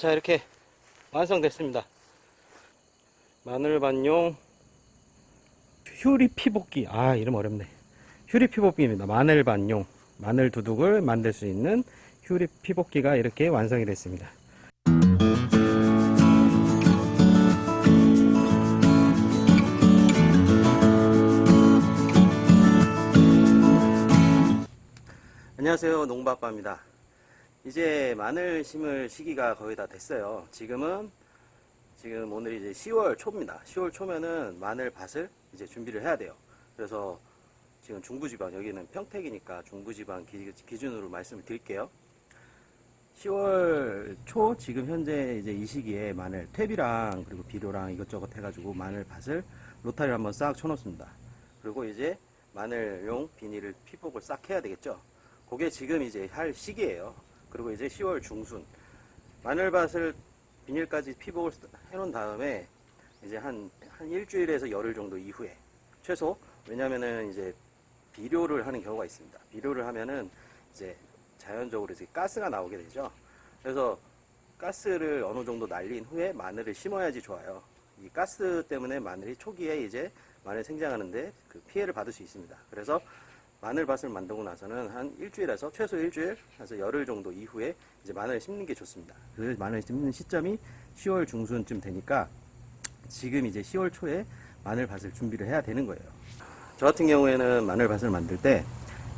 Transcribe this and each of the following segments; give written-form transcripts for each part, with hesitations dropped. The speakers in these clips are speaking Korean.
자, 이렇게 완성됐습니다. 마늘반용 휴리 피복기. 아, 이름 어렵네. 휴리 피복기입니다. 마늘반용 마늘 두둑을 만들 수 있는 휴리 피복기가 이렇게 완성이 됐습니다. 안녕하세요, 농부아빠입니다. 이제 마늘 심을 시기가 거의 다 됐어요. 지금 오늘 이제 10월 초입니다. 10월 초면은 마늘밭을 이제 준비를 해야 돼요. 그래서 지금 중부지방, 여기는 평택이니까 중부지방 기준으로 말씀을 드릴게요. 10월 초, 지금 현재 이제 이 시기에 마늘 퇴비랑 그리고 비료랑 이것저것 해가지고 마늘밭을 로타리를 한번 싹 쳐놓습니다. 그리고 이제 마늘용 비닐을 피복을 싹 해야 되겠죠. 그게 지금 이제 할 시기예요. 그리고 이제 10월 중순 마늘밭을 비닐까지 피복을 해놓은 다음에 이제 한 일주일에서 열흘 정도 이후에 최소, 왜냐면은 이제 비료를 하는 경우가 있습니다. 비료를 하면은 이제 자연적으로 이제 가스가 나오게 되죠. 그래서 가스를 어느 정도 날린 후에 마늘을 심어야지 좋아요. 이 가스 때문에 마늘이 초기에 이제 마늘 생장하는데 그 피해를 받을 수 있습니다. 그래서 마늘밭을 만들고 나서는 한 일주일에서 최소 일주일, 그래서 열흘 정도 이후에 이제 마늘을 심는 게 좋습니다. 그래서 마늘 심는 시점이 10월 중순쯤 되니까 지금 이제 10월 초에 마늘밭을 준비를 해야 되는 거예요. 저 같은 경우에는 마늘밭을 만들 때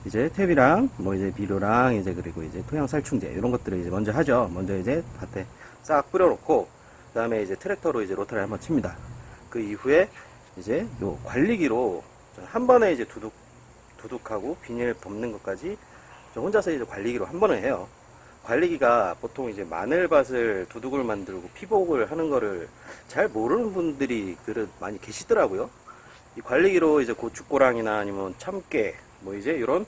이제 퇴비랑 뭐 이제 비료랑 이제 그리고 이제 토양 살충제 이런 것들을 이제 먼저 하죠. 먼저 이제 밭에 싹 뿌려놓고 그다음에 이제 트랙터로 이제 로타를 한번 칩니다. 그 이후에 이제 요 관리기로 한 번에 이제 두둑하고 비닐 덮는 것까지 저 혼자서 이제 관리기로 한 번에 해요. 관리기가 보통 이제 마늘밭을 두둑을 만들고 피복을 하는 거를 잘 모르는 분들이 많이 계시더라고요. 이 관리기로 이제 고춧고랑이나 아니면 참깨, 뭐 이제 이런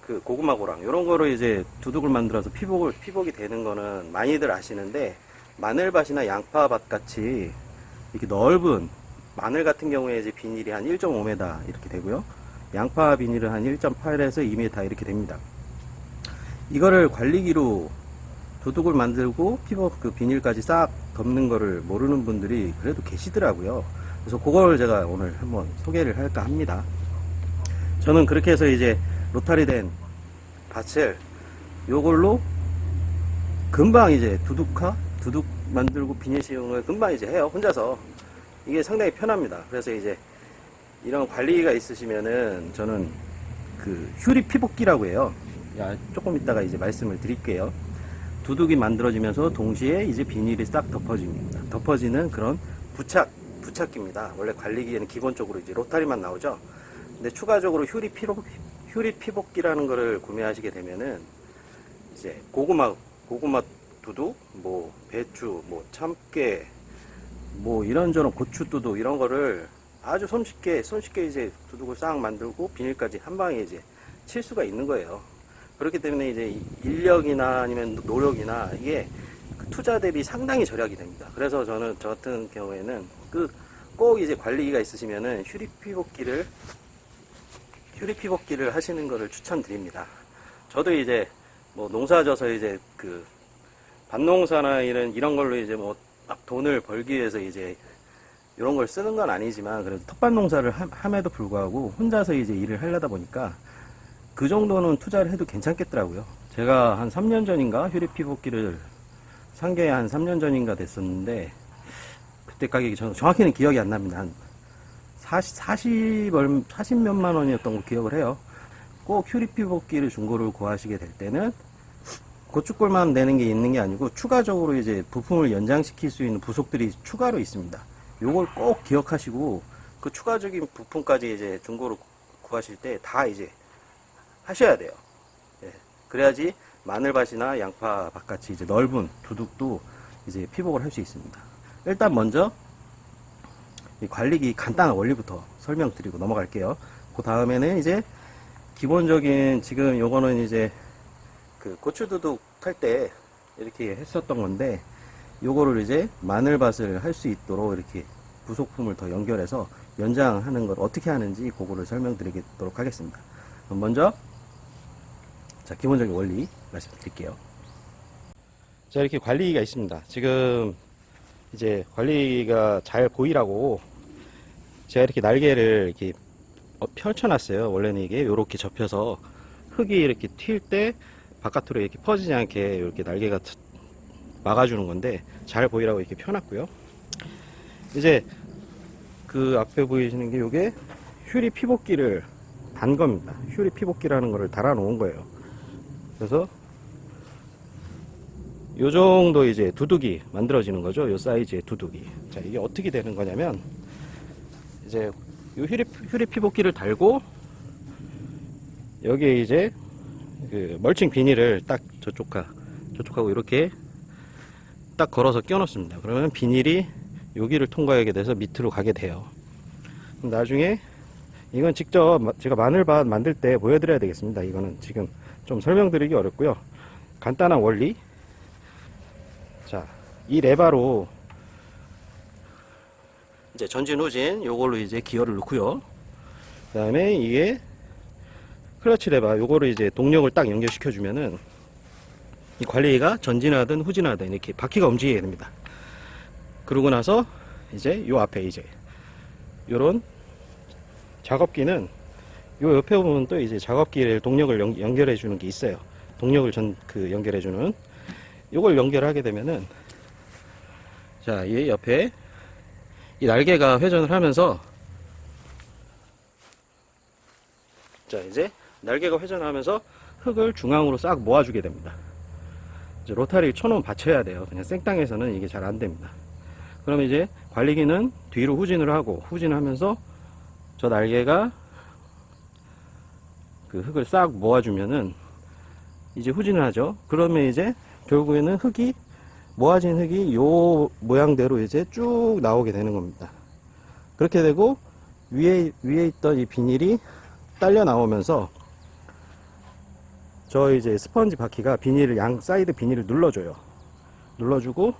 그 고구마고랑 이런 거를 이제 두둑을 만들어서 피복이 되는 거는 많이들 아시는데, 마늘밭이나 양파밭 같이 이렇게 넓은 마늘 같은 경우에 이제 비닐이 한 1.5m 이렇게 되고요. 양파 비닐은 한 1.8에서 2m 이렇게 됩니다. 이거를 관리기로 두둑을 만들고 피복 그 비닐까지 싹 덮는 거를 모르는 분들이 그래도 계시더라고요. 그래서 그걸 제가 오늘 한번 소개를 할까 합니다. 저는 그렇게 해서 이제 로타리 된 밭을 요걸로 금방 이제 두둑 만들고 비닐 시용을 금방 이제 해요. 혼자서. 이게 상당히 편합니다. 그래서 이제 이런 관리기가 있으시면은 저는 그 휴리 피복기라고 해요. 조금 이따가 이제 말씀을 드릴게요. 두둑이 만들어지면서 동시에 이제 비닐이 싹 덮어지는 그런 부착기입니다. 원래 관리기에는 기본적으로 이제 로타리만 나오죠. 근데 추가적으로 휴리 피복기라는 거를 구매하시게 되면은 이제 고구마 두둑, 뭐 배추, 뭐 참깨, 뭐 이런저런 고추 두둑 이런 거를 아주 손쉽게 이제 두둑을 싹 만들고 비닐까지 한 방에 이제 칠 수가 있는 거예요. 그렇기 때문에 이제 인력이나 아니면 노력이나 이게 투자 대비 상당히 절약이 됩니다. 그래서 저 같은 경우에는 꼭 이제 관리기가 있으시면은 휴리 피복기를 하시는 거를 추천드립니다. 저도 이제 뭐 농사져서 이제 그 밭농사나 이런 걸로 이제 뭐 막 돈을 벌기 위해서 이제 이런 걸 쓰는 건 아니지만, 그래도 텃밭 농사를 함에도 불구하고 혼자서 이제 일을 하려다 보니까 그 정도는 투자를 해도 괜찮겠더라고요. 제가 한 3년 전인가 휴리 피복기를 산 게 한 3년 전인가 됐었는데, 그때 가격이 정확히는 기억이 안 납니다. 한 40몇만 원이었던 거 기억을 해요. 꼭 휴리 피복기를 중고를 구하시게 될 때는 고춧골만 내는 게 있는 게 아니고 추가적으로 이제 부품을 연장시킬 수 있는 부속들이 추가로 있습니다. 요걸 꼭 기억하시고 그 추가적인 부품까지 이제 중고로 구하실 때 다 이제 하셔야 돼요. 예. 그래야지 마늘밭이나 양파밭 같이 이제 넓은 두둑도 이제 피복을 할 수 있습니다. 일단 먼저 이 관리기 간단한 원리부터 설명드리고 넘어갈게요. 그 다음에는 이제 기본적인, 지금 요거는 이제 그 고추두둑 할 때 이렇게 했었던 건데, 요거를 이제 마늘밭을 할 수 있도록 이렇게 부속품을 더 연결해서 연장하는 걸 어떻게 하는지 그거를 설명드리도록 하겠습니다. 먼저 기본적인 원리 말씀드릴게요. 자, 이렇게 관리기가 있습니다. 지금 이제 관리기가 잘 보이라고 제가 이렇게 날개를 이렇게 펼쳐놨어요. 원래는 이게 이렇게 접혀서 흙이 이렇게 튈 때 바깥으로 이렇게 퍼지지 않게 이렇게 날개가 막아주는 건데, 잘 보이라고 이렇게 펴놨고요. 이제 그 앞에 보이시는 게 요게 휴리 피복기를 단 겁니다. 휴리 피복기라는 거를 달아 놓은 거예요. 그래서 요 정도 이제 두둑이 만들어지는 거죠. 요 사이즈의 두둑이. 자, 이게 어떻게 되는 거냐면, 이제 요 휴리 피복기를 달고 여기에 이제 그 멀칭 비닐을 딱 저쪽하고 이렇게 딱 걸어서 끼워 넣습니다. 그러면 비닐이 여기를 통과하게 돼서 밑으로 가게 돼요. 나중에 이건 직접 제가 마늘밭 만들 때 보여드려야 되겠습니다. 이거는 지금 좀 설명드리기 어렵고요. 간단한 원리. 자, 이 레바로 이제 전진 후진 요걸로 이제 기어를 넣고요. 그 다음에 이게 클러치 레바, 요거를 이제 동력을 딱 연결시켜 주면은 이 관리기가 전진하든 후진하든 이렇게 바퀴가 움직이게 됩니다. 그러고 나서 이제 요 앞에 이제 요런 작업기는 요 옆에 보면 또 이제 작업기를 동력을 연결해 주는 게 있어요. 동력을 연결해 주는 요걸 연결하게 되면은, 자, 이 옆에 이 날개가 회전을 하면서, 자, 이제 날개가 회전하면서 흙을 중앙으로 싹 모아주게 됩니다. 이제 로타리를 쳐놓으면 받쳐야 돼요. 그냥 생땅에서는 이게 잘 안 됩니다. 그러면 이제 관리기는 뒤로 후진을 하고, 후진하면서 저 날개가 그 흙을 싹 모아주면은 이제 후진을 하죠. 그러면 이제 결국에는 모아진 흙이 요 모양대로 이제 쭉 나오게 되는 겁니다. 그렇게 되고 위에 있던 이 비닐이 딸려 나오면서 저 이제 스펀지 바퀴가 비닐을, 양 사이드 비닐을 눌러줘요. 눌러주고,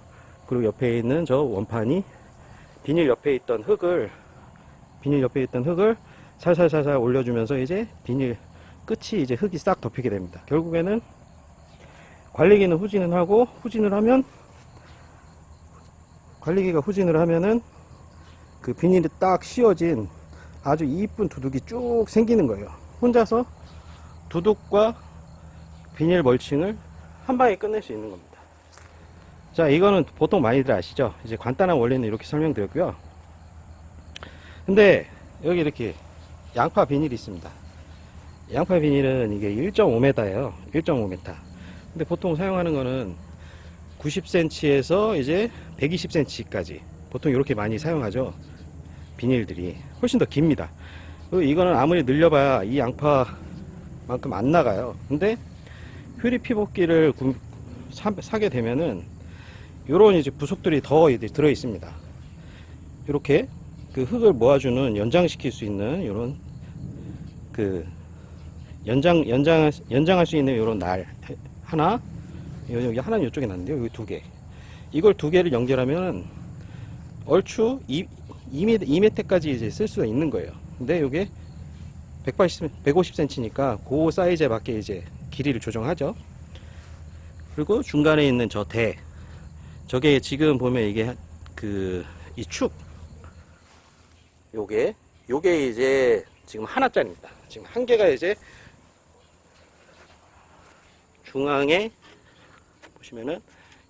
그리고 옆에 있는 저 원판이 비닐 옆에 있던 흙을 살살살살 올려주면서 이제 비닐 끝이 이제 흙이 싹 덮이게 됩니다. 결국에는 관리기는 후진을 하고, 관리기가 후진을 하면은 그 비닐이 딱 씌워진 아주 이쁜 두둑이 쭉 생기는 거예요. 혼자서 두둑과 비닐 멀칭을 한 방에 끝낼 수 있는 겁니다. 자, 이거는 보통 많이들 아시죠? 이제 간단한 원리는 이렇게 설명드렸고요. 근데 여기 이렇게 양파 비닐이 있습니다. 양파 비닐은 이게 1.5m예요. 1.5m. 근데 보통 사용하는 거는 90cm에서 이제 120cm까지 보통 이렇게 많이 사용하죠. 비닐들이 훨씬 더 깁니다. 그리고 이거는 아무리 늘려봐야 이 양파만큼 안 나가요. 근데 휴리 피복기를 사게 되면은 요런 이제 부속들이 더 이제 들어 있습니다. 이렇게 그 흙을 모아주는, 연장시킬 수 있는 요런 그 연장할 수 있는 요런 날 하나, 여기 하나는 이쪽에 놨는데요. 여기 두 개. 이걸 두 개를 연결하면 얼추 2m까지 이제 쓸 수가 있는 거예요. 근데 요게 150cm니까 그 사이즈에 맞게 이제 길이를 조정하죠. 그리고 중간에 있는 저게 지금 보면 이게 이 축, 요게 이제 지금 하나짜리입니다. 지금 한 개가 이제 중앙에 보시면은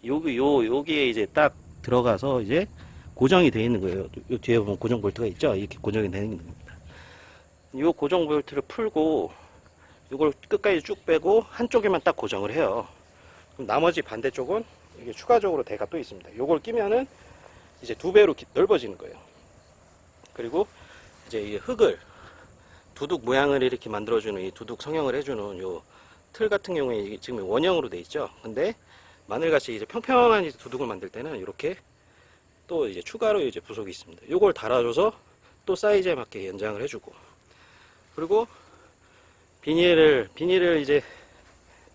여기에 이제 딱 들어가서 이제 고정이 되어 있는 거예요. 요 뒤에 보면 고정 볼트가 있죠. 이렇게 고정이 되어 있는 겁니다. 요 고정 볼트를 풀고 이걸 끝까지 쭉 빼고 한쪽에만 딱 고정을 해요. 그럼 나머지 반대쪽은 이게 추가적으로 대가 또 있습니다. 요걸 끼면은 이제 2배로 넓어지는 거예요. 그리고 이제 이 흙을 두둑 모양을 이렇게 만들어주는, 이 두둑 성형을 해주는 요 틀 같은 경우에 지금 원형으로 돼 있죠. 근데 마늘같이 이제 평평한 두둑을 만들 때는 이렇게 또 이제 추가로 이제 부속이 있습니다. 요걸 달아줘서 또 사이즈에 맞게 연장을 해주고, 그리고 비닐을 이제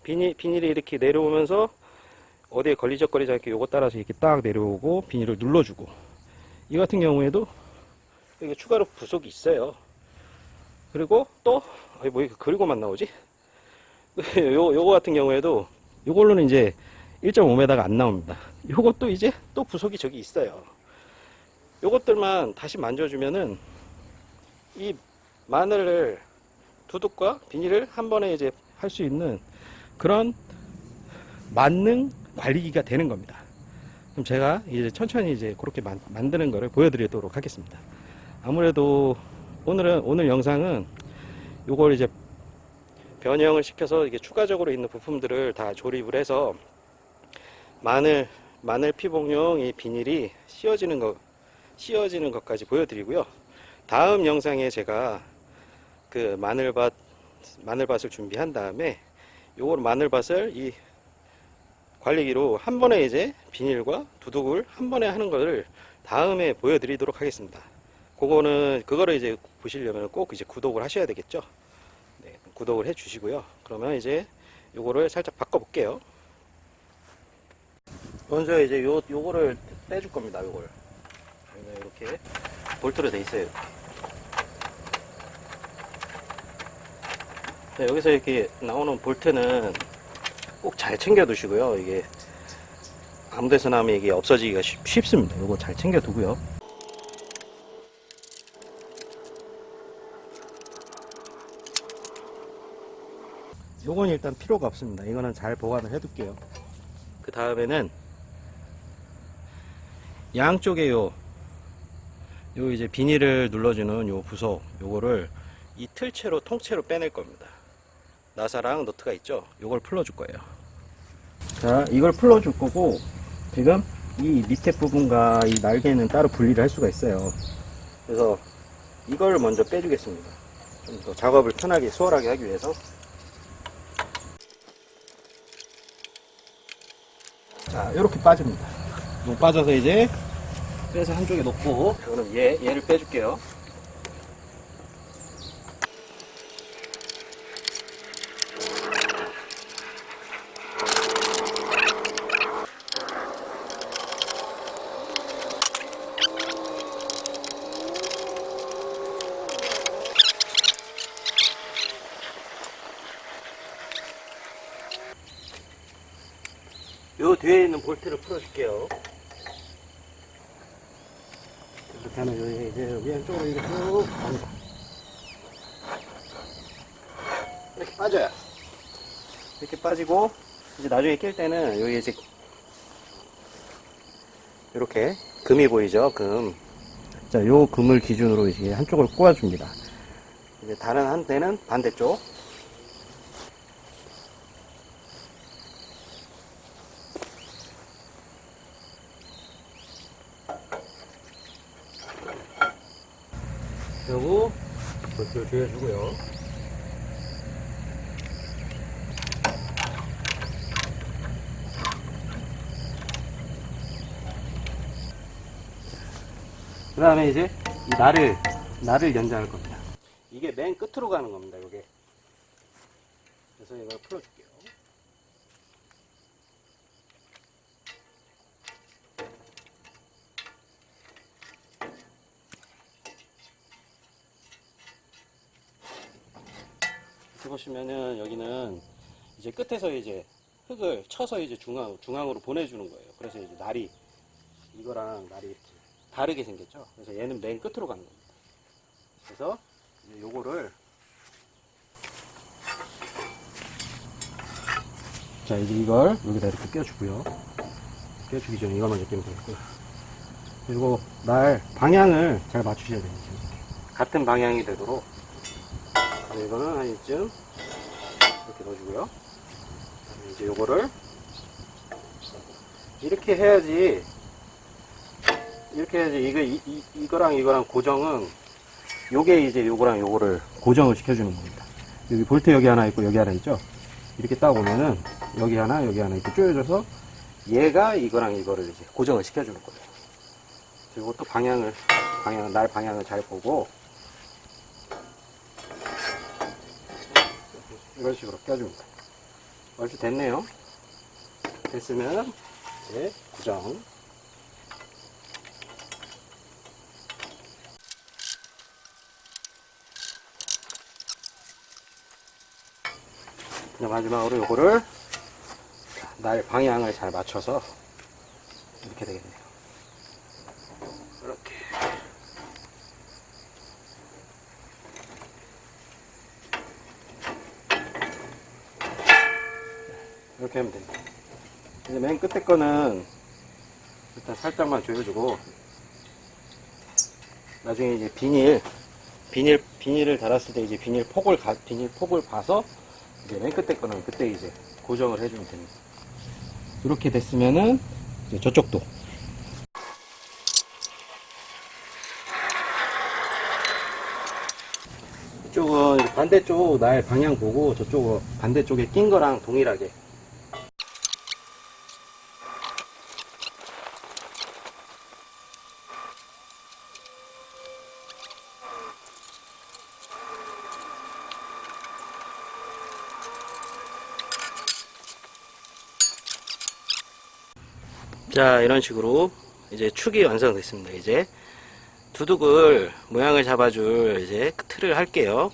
비닐이 이렇게 내려오면서 어디에 걸리적거리지 않게 요거 따라서 이렇게 딱 내려오고 비닐을 눌러주고, 이 같은 경우에도 이게 추가로 부속이 있어요. 그리고 또 뭐 이렇게 그리고만 나오지? 요거 같은 경우에도 요걸로는 이제 1.5m가 안 나옵니다. 요것도 이제 또 부속이 저기 있어요. 요것들만 다시 만져주면은 이 마늘을 두둑과 비닐을 한 번에 이제 할 수 있는 그런 만능 관리기가 되는 겁니다. 그럼 제가 이제 천천히 이제 그렇게 만드는 거를 보여드리도록 하겠습니다. 아무래도 오늘 영상은 요걸 이제 변형을 시켜서 이게 추가적으로 있는 부품들을 다 조립을 해서 마늘 피복용 이 비닐이 씌워지는 것까지 보여드리고요. 다음 영상에 제가 그 마늘밭을 준비한 다음에 요걸 마늘밭을 이 관리기로 한 번에 이제 비닐과 두둑을 한 번에 하는 것을 다음에 보여드리도록 하겠습니다. 그거를 이제 보시려면 꼭 이제 구독을 하셔야 되겠죠. 네, 구독을 해 주시고요. 그러면 이제 요거를 살짝 바꿔 볼게요. 먼저 이제 요거를 빼줄 겁니다. 요걸 이렇게 볼트로 돼 있어요. 이렇게. 자, 여기서 이렇게 나오는 볼트는 꼭 잘 챙겨 두시고요. 이게 아무 데서나 하면 이게 없어지기가 쉽습니다. 요거 잘 챙겨 두고요. 요건 일단 필요가 없습니다. 이거는 잘 보관을 해 둘게요. 그 다음에는 양쪽에 요 이제 비닐을 눌러주는 요 부속 요거를 이 틀채로 통째로 빼낼 겁니다. 나사랑 너트가 있죠. 요걸 풀어줄 거예요. 자, 이걸 풀어줄 거고 지금 이 밑에 부분과 이 날개는 따로 분리를 할 수가 있어요. 그래서 이걸 먼저 빼주겠습니다. 좀 더 작업을 편하게 수월하게 하기 위해서. 자, 이렇게 빠집니다. 빠져서 이제 빼서 한쪽에 놓고, 그럼 얘를 빼줄게요. 요 뒤에 있는 볼트를 풀어줄게요. 이렇게 하면 이제 여기 안쪽으로 이렇게 쭉 갑니다. 이렇게 빠져요. 이렇게 빠지고, 이제 나중에 낄 때는 여기 이제 이렇게 금이 보이죠? 금. 자, 요 금을 기준으로 이제 한쪽을 꼬아줍니다. 이제 다른 한대는 반대쪽. 그리고 볼트를 조여주고요. 그 다음에 이제 이 날을 연장할 겁니다. 이게 맨 끝으로 가는 겁니다. 요게. 그래서 이걸 풀어줄게요. 이렇게 보시면은 여기는 이제 끝에서 이제 흙을 쳐서 이제 중앙으로 보내주는 거예요. 그래서 이제 이거랑 날이 이렇게 다르게 생겼죠. 그래서 얘는 맨 끝으로 가는 겁니다. 그래서 이제 요거를 자, 이제 이걸 여기다 이렇게 껴주고요. 껴주기 전에 이거 먼저 끼면 되겠고요. 그리고 날 방향을 잘 맞추셔야 됩니다. 같은 방향이 되도록. 이거는 한 이쯤 이렇게 넣어주고요. 이제 요거를 이렇게 해야지 이거랑 고정은 요게 이제 요거랑 요거를 고정을 시켜주는 겁니다. 여기 볼트 여기 하나 있고 여기 하나 있죠. 이렇게 딱 오면은 여기 하나 이렇게 조여져서 얘가 이거랑 이거를 이제 고정을 시켜주는 거예요. 그리고 또 날 방향을 잘 보고 이런 식으로 껴줍니다. 얼추 됐네요. 됐으면 이제 고정. 마지막으로 요거를 날 방향을 잘 맞춰서 이렇게 되겠네요. 이렇게. 이렇게 하면 됩니다. 이제 맨 끝에 거는 일단 살짝만 조여주고, 나중에 이제 비닐을 달았을 때 이제 비닐 폭을 봐서 이제 맨 끝에 거는 그때 이제 고정을 해주면 됩니다. 이렇게 됐으면은 이제 저쪽도 이쪽은 반대쪽 날 방향 보고 저쪽 반대쪽에 낀 거랑 동일하게. 자, 이런 식으로 이제 축이 완성됐습니다. 이제 두둑을 모양을 잡아줄 이제 틀을 할게요.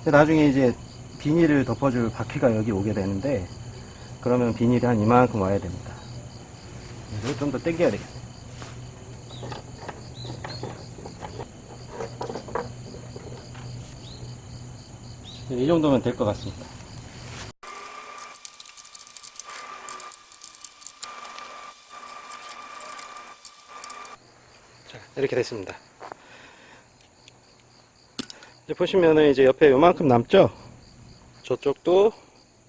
나중에 이제 비닐을 덮어줄 바퀴가 여기 오게 되는데, 그러면 비닐이 한 이만큼 와야 됩니다. 그래서 좀 더 당겨야 되겠네요. 이 정도면 될 것 같습니다. 자, 이렇게 됐습니다. 이제 보시면은 이제 옆에 요만큼 남죠? 저쪽도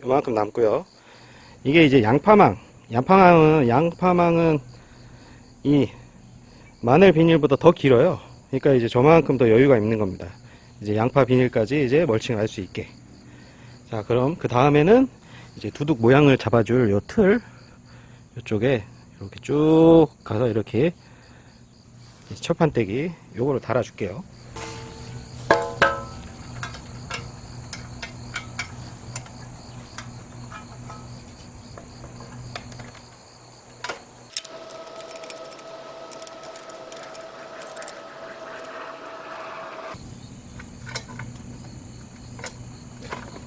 요만큼 남고요. 이게 이제 양파망은 이 마늘 비닐보다 더 길어요. 그러니까 이제 저만큼 더 여유가 있는 겁니다. 이제 양파 비닐까지 이제 멀칭을 할 수 있게. 자, 그럼 그 다음에는 이제 두둑 모양을 잡아줄 요 틀, 요쪽에 이렇게 쭉 가서 이렇게 철판떼기 요거를 달아줄게요.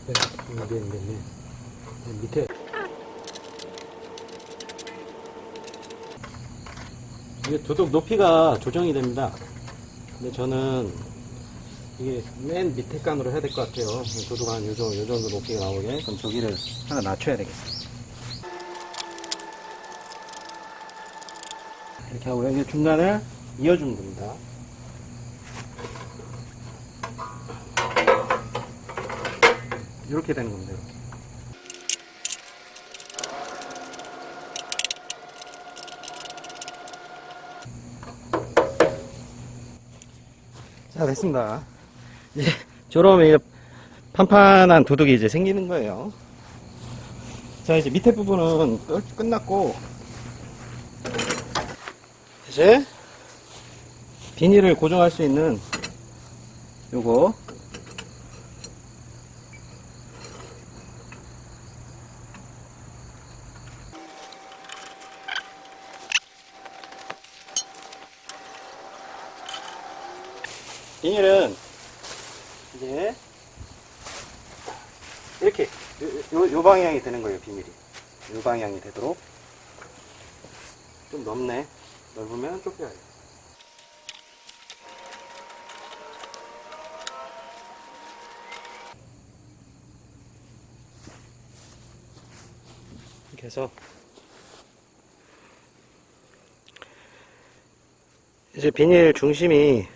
네. 밑에 이게 두둑 높이가 조정이 됩니다. 근데 저는 이게 맨 밑에 칸으로 해야 될 것 같아요. 두둑 한 요 정도 높이가 나오게. 그럼 저기를 하나 낮춰야 되겠어요. 이렇게 하고 여기 중간을 이어주면 됩니다. 이렇게 되는 겁니다. 이렇게. 자, 됐습니다. 이제 저런 판판한 두둑이 이제 생기는 거예요. 자, 이제 밑에 부분은 끝났고, 이제 비닐을 고정할 수 있는 요거 비닐은 이제 이렇게 요 방향이 되는 거예요. 비닐이 요 방향이 되도록. 좀 넓네. 넓으면 좁혀야 돼요. 이렇게 해서 이제 비닐 중심이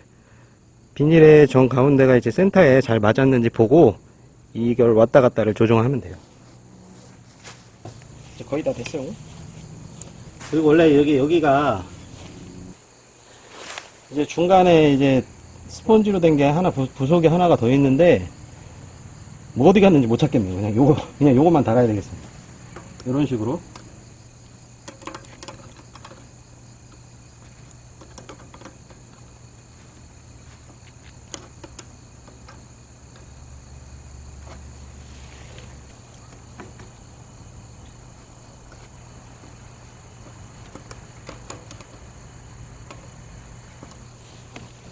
비닐의 정 가운데가 이제 센터에 잘 맞았는지 보고 이걸 왔다 갔다를 조정하면 돼요. 이제 거의 다 됐어요. 그리고 원래 여기가 이제 중간에 이제 스펀지로 된 게 하나 부속이 하나가 더 있는데 뭐 어디 갔는지 못 찾겠네요. 그냥 요거만 달아야 되겠습니다. 이런 식으로.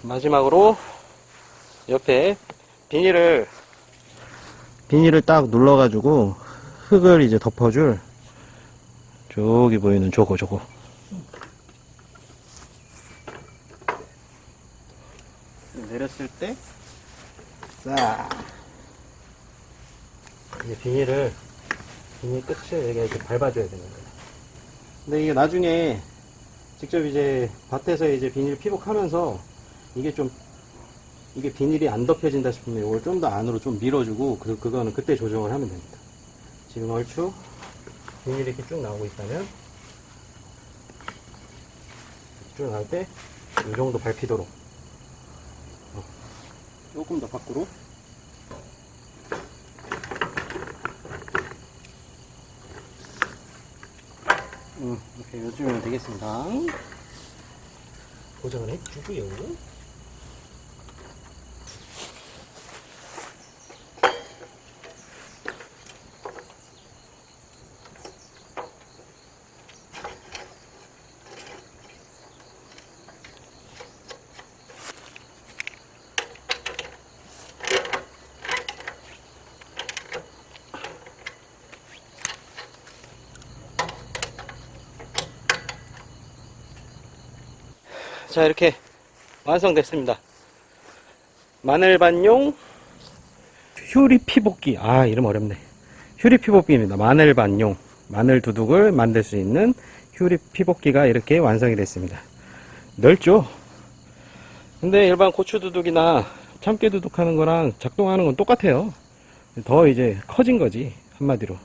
마지막으로 옆에 비닐을 딱 눌러가지고 흙을 이제 덮어줄 저기 보이는 저거 내렸을 때 싹 이제 비닐 끝을 여기 이렇게 밟아줘야 되는 거예요. 근데 이게 나중에 직접 이제 밭에서 이제 비닐 피복하면서 이게 비닐이 안 덮여진다 싶으면 이걸 좀 더 안으로 좀 밀어주고 그거는 그때 조정을 하면 됩니다. 지금 얼추 비닐이 이렇게 쭉 나오고 있다면 쭉 나올 때 이 정도 밟히도록 조금 더 밖으로 이렇게 요즘은 되겠습니다. 고정을 해주고요. 자, 이렇게 완성됐습니다. 마늘반용 휴리피복기. 이름 어렵네. 휴리피복기입니다. 마늘반용 마늘 두둑을 만들 수 있는 휴리피복기가 이렇게 완성이 됐습니다. 넓죠? 근데 일반 고추 두둑이나 참깨 두둑 하는 거랑 작동하는 건 똑같아요. 더 이제 커진 거지, 한마디로.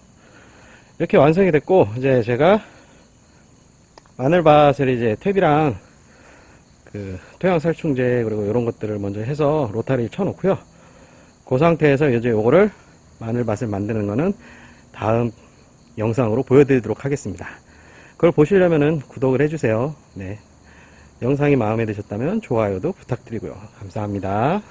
이렇게 완성이 됐고, 이제 제가 마늘밭을 이제 탭이랑 토양살충제 그리고 이런 것들을 먼저 해서 로타리를 쳐놓고요. 그 상태에서 이제 요거를 마늘밭을 만드는 거는 다음 영상으로 보여드리도록 하겠습니다. 그걸 보시려면은 구독을 해주세요. 네. 영상이 마음에 드셨다면 좋아요도 부탁드리고요. 감사합니다.